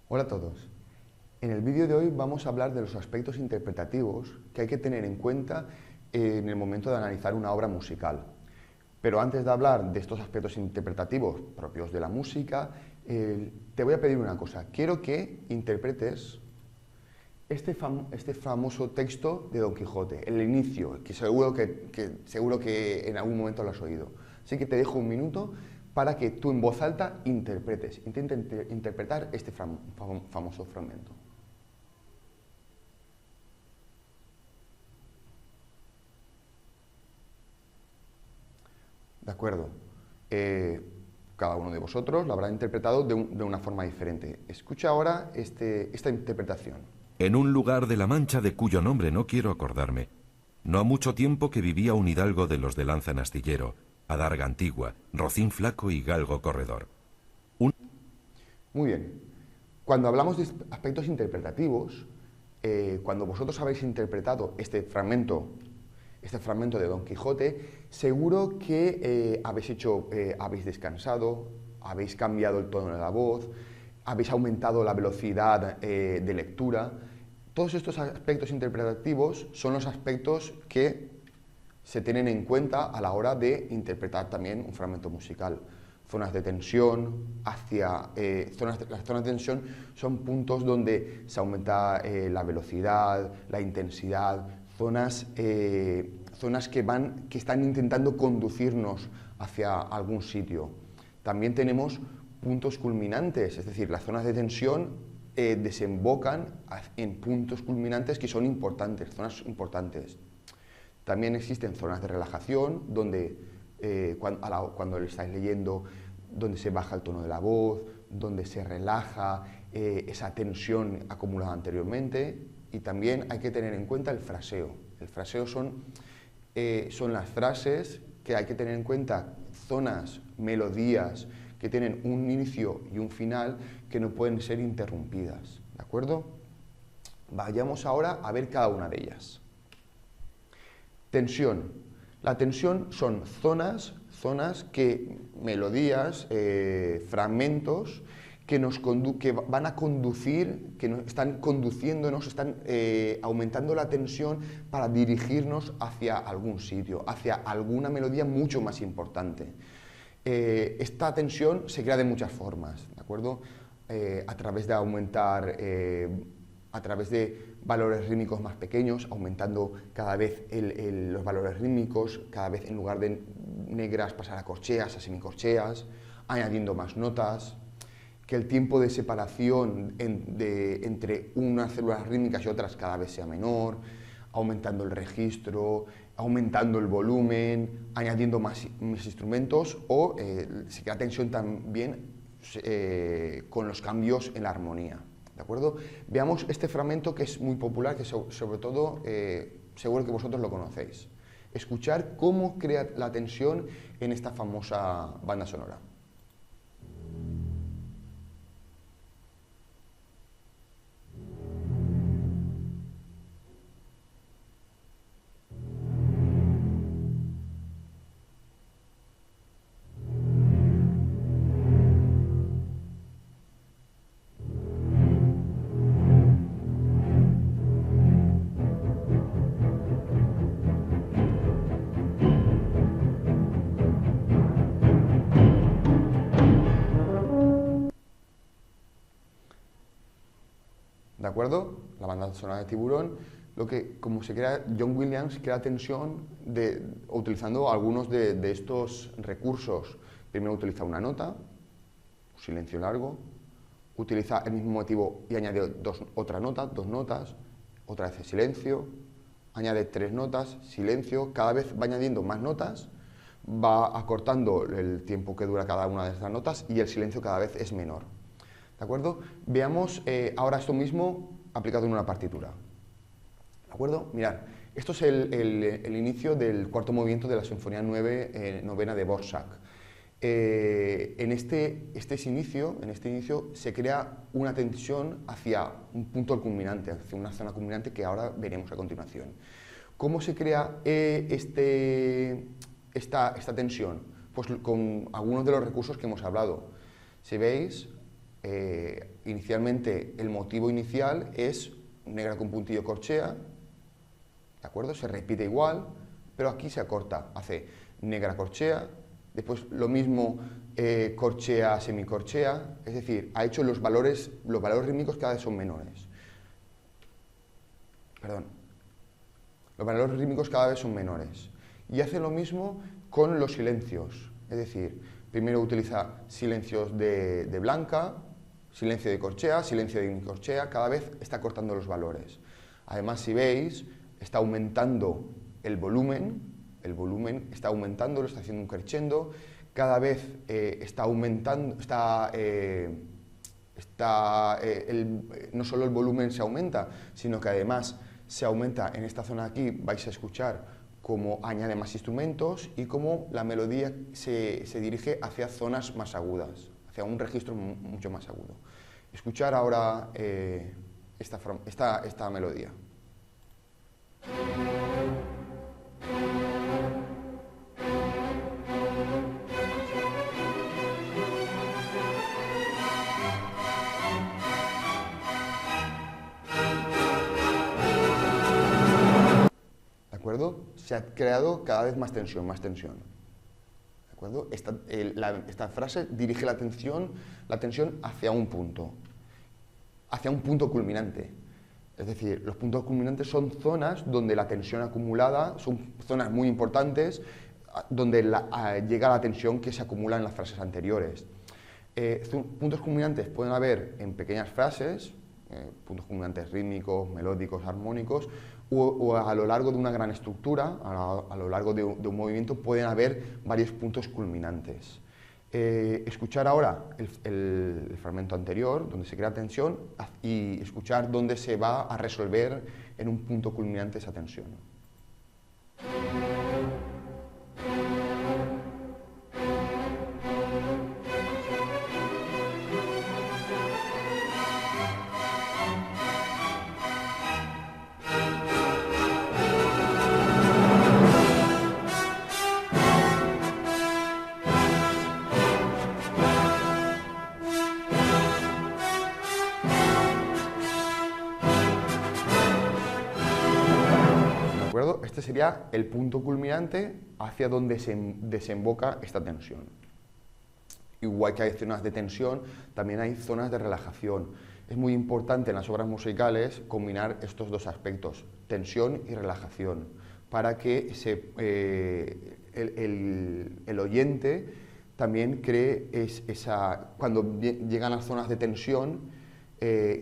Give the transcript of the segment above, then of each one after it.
Hola a todos. En el vídeo de hoy vamos a hablar de los aspectos interpretativos que hay que tener en cuenta en el momento de analizar una obra musical. Pero antes de hablar de estos aspectos interpretativos propios de la música, te voy a pedir una cosa. Quiero que interpretes este famoso texto de Don Quijote, el inicio, que seguro que en algún momento lo has oído. Así que te dejo un minuto para que tú en voz alta intentes interpretar este famoso fragmento. De acuerdo. Cada uno de vosotros lo habrá interpretado de una forma diferente. Escucha ahora esta interpretación. En un lugar de la Mancha de cuyo nombre no quiero acordarme, no ha mucho tiempo que vivía un hidalgo de los de lanza en astillero, adarga antigua, rocín flaco y galgo corredor. Muy bien. Cuando hablamos de aspectos interpretativos, cuando vosotros habéis interpretado este fragmento de Don Quijote, seguro que habéis descansado, habéis cambiado el tono de la voz, habéis aumentado la velocidad de lectura. Todos estos aspectos interpretativos son los aspectos que se tienen en cuenta a la hora de interpretar también un fragmento musical. Zonas de tensión, las zonas de tensión son puntos donde se aumenta la velocidad, la intensidad, zonas que están intentando conducirnos hacia algún sitio. También tenemos puntos culminantes, es decir, las zonas de tensión desembocan en puntos culminantes que son importantes, zonas importantes. También existen zonas de relajación, donde cuando le estáis leyendo, donde se baja el tono de la voz, donde se relaja esa tensión acumulada anteriormente. Y también hay que tener en cuenta el fraseo. El fraseo son las frases que hay que tener en cuenta, zonas, melodías que tienen un inicio y un final que no pueden ser interrumpidas. ¿De acuerdo? Vayamos ahora a ver cada una de ellas. Tensión. La tensión son melodías, fragmentos que van a conducir, que nos están conduciéndonos, están aumentando la tensión para dirigirnos hacia algún sitio, hacia alguna melodía mucho más importante. Esta tensión se crea de muchas formas, ¿de acuerdo? A través de aumentar, a través de valores rítmicos más pequeños, aumentando cada vez los valores rítmicos, cada vez en lugar de negras pasar a corcheas, a semicorcheas, añadiendo más notas, que el tiempo de separación entre unas células rítmicas y otras cada vez sea menor, aumentando el registro, aumentando el volumen, añadiendo más instrumentos o se crea tensión también con los cambios en la armonía. ¿De acuerdo? Veamos este fragmento que es muy popular, que sobre todo seguro que vosotros lo conocéis. Escuchar cómo crea la tensión en esta famosa banda sonora. ¿De acuerdo? La banda sonora de Tiburón, como se crea, John Williams crea tensión utilizando algunos de estos recursos. Primero utiliza una nota, un silencio largo, utiliza el mismo motivo y añade otra nota, dos notas, otra vez silencio, añade tres notas, silencio, cada vez va añadiendo más notas, va acortando el tiempo que dura cada una de estas notas y el silencio cada vez es menor. ¿De acuerdo? Veamos ahora esto mismo aplicado en una partitura. ¿De acuerdo? Mirad, esto es el inicio del cuarto movimiento de la Sinfonía novena de Dvořák. En este inicio se crea una tensión hacia un punto culminante, hacia una zona culminante que ahora veremos a continuación. ¿Cómo se crea esta tensión? Pues con algunos de los recursos que hemos hablado. Si veis, inicialmente el motivo inicial es negra con puntillo corchea, ¿de acuerdo? Se repite igual, pero aquí se acorta, hace negra corchea, después lo mismo corchea, semicorchea, es decir, ha hecho los valores rítmicos cada vez son menores. Perdón. Los valores rítmicos cada vez son menores. Y hace lo mismo con los silencios, es decir, primero utiliza silencios de blanca, silencio de corchea, silencio de corchea, cada vez está cortando los valores. Además, si veis, está aumentando el volumen está aumentando, lo está haciendo un crescendo, cada vez está aumentando, no solo el volumen se aumenta, sino que además se aumenta en esta zona aquí, vais a escuchar cómo añade más instrumentos y cómo la melodía se dirige hacia zonas más agudas, hacia un registro mucho más agudo. Escuchar ahora esta melodía. ¿De acuerdo? Se ha creado cada vez más tensión, más tensión. ¿De acuerdo? Esta frase dirige la tensión hacia un punto culminante. Es decir, los puntos culminantes son zonas donde la tensión acumulada, son zonas muy importantes, donde llega la tensión que se acumula en las frases anteriores. Puntos culminantes pueden haber en pequeñas frases, puntos culminantes rítmicos, melódicos, armónicos, o a lo largo de una gran estructura, a lo largo de un movimiento, pueden haber varios puntos culminantes. Escuchar ahora el fragmento anterior, donde se crea tensión, y escuchar dónde se va a resolver en un punto culminante esa tensión. Este sería el punto culminante hacia donde se desemboca esta tensión. Igual que hay zonas de tensión, también hay zonas de relajación. Es muy importante en las obras musicales combinar estos dos aspectos, tensión y relajación, para que el oyente también cree cuando llegan a zonas de tensión,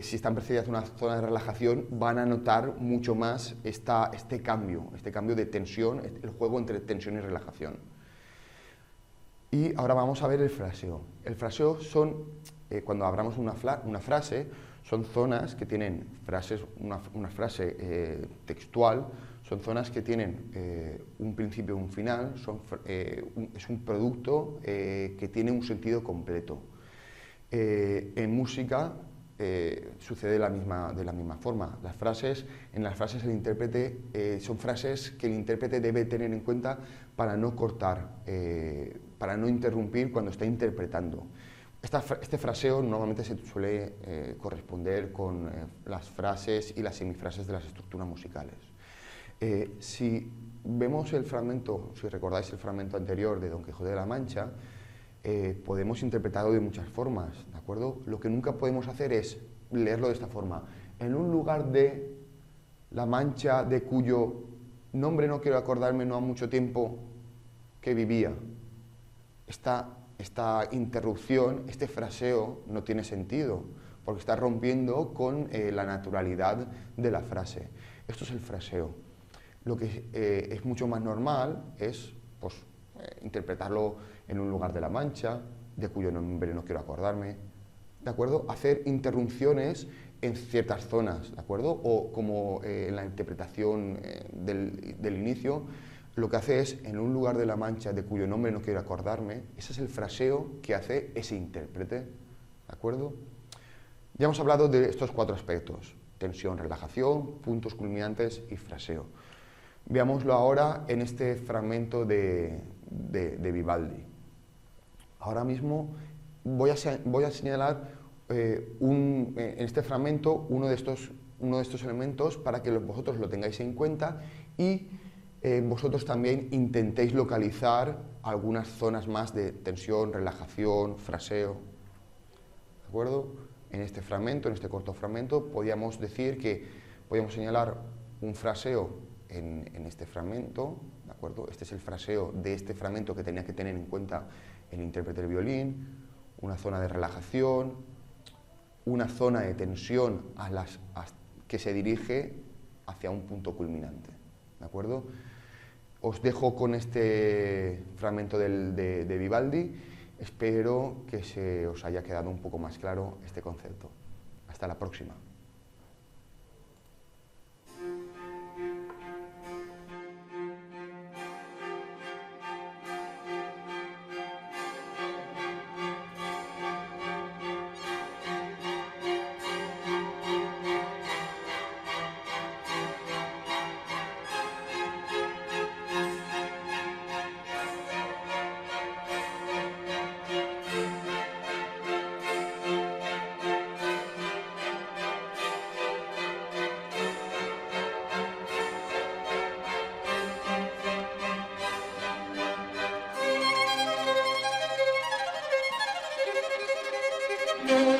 si están percibidas una zona de relajación, van a notar mucho más este cambio de tensión, el juego entre tensión y relajación. Y ahora vamos a ver el fraseo. El fraseo son, cuando abramos una frase, son zonas que tienen una frase textual, son zonas que tienen un principio y un final, es un producto que tiene un sentido completo. En música, sucede de la misma forma. En las frases el intérprete son frases que el intérprete debe tener en cuenta para no cortar, para no interrumpir cuando está interpretando. Este fraseo normalmente se suele corresponder con las frases y las semifrases de las estructuras musicales. Si vemos el fragmento, si recordáis el fragmento anterior de Don Quijote de la Mancha, podemos interpretarlo de muchas formas, ¿de acuerdo? Lo que nunca podemos hacer es leerlo de esta forma. En un lugar de la Mancha de cuyo nombre no quiero acordarme, no ha mucho tiempo que vivía. Esta interrupción, este fraseo no tiene sentido, porque está rompiendo con la naturalidad de la frase. Esto es el fraseo. Lo que es mucho más normal es interpretarlo en un lugar de la Mancha, de cuyo nombre no quiero acordarme, ¿de acuerdo? Hacer interrupciones en ciertas zonas, ¿de acuerdo? O como en la interpretación del inicio, lo que hace es, en un lugar de la Mancha de cuyo nombre no quiero acordarme, ese es el fraseo que hace ese intérprete, ¿de acuerdo? Ya hemos hablado de estos cuatro aspectos: tensión, relajación, puntos culminantes y fraseo. Veámoslo ahora en este fragmento de Vivaldi. Ahora mismo voy a señalar en este fragmento uno de estos elementos para que vosotros lo tengáis en cuenta y vosotros también intentéis localizar algunas zonas más de tensión, relajación, fraseo. ¿De acuerdo? En este fragmento, en este corto fragmento, podíamos señalar un fraseo en este fragmento, ¿de acuerdo? Este es el fraseo de este fragmento que tenía que tener en cuenta el intérprete del violín, una zona de relajación, una zona de tensión que se dirige hacia un punto culminante, ¿de acuerdo? Os dejo con este fragmento de Vivaldi. Espero que se os haya quedado un poco más claro este concepto. Hasta la próxima. Thank you.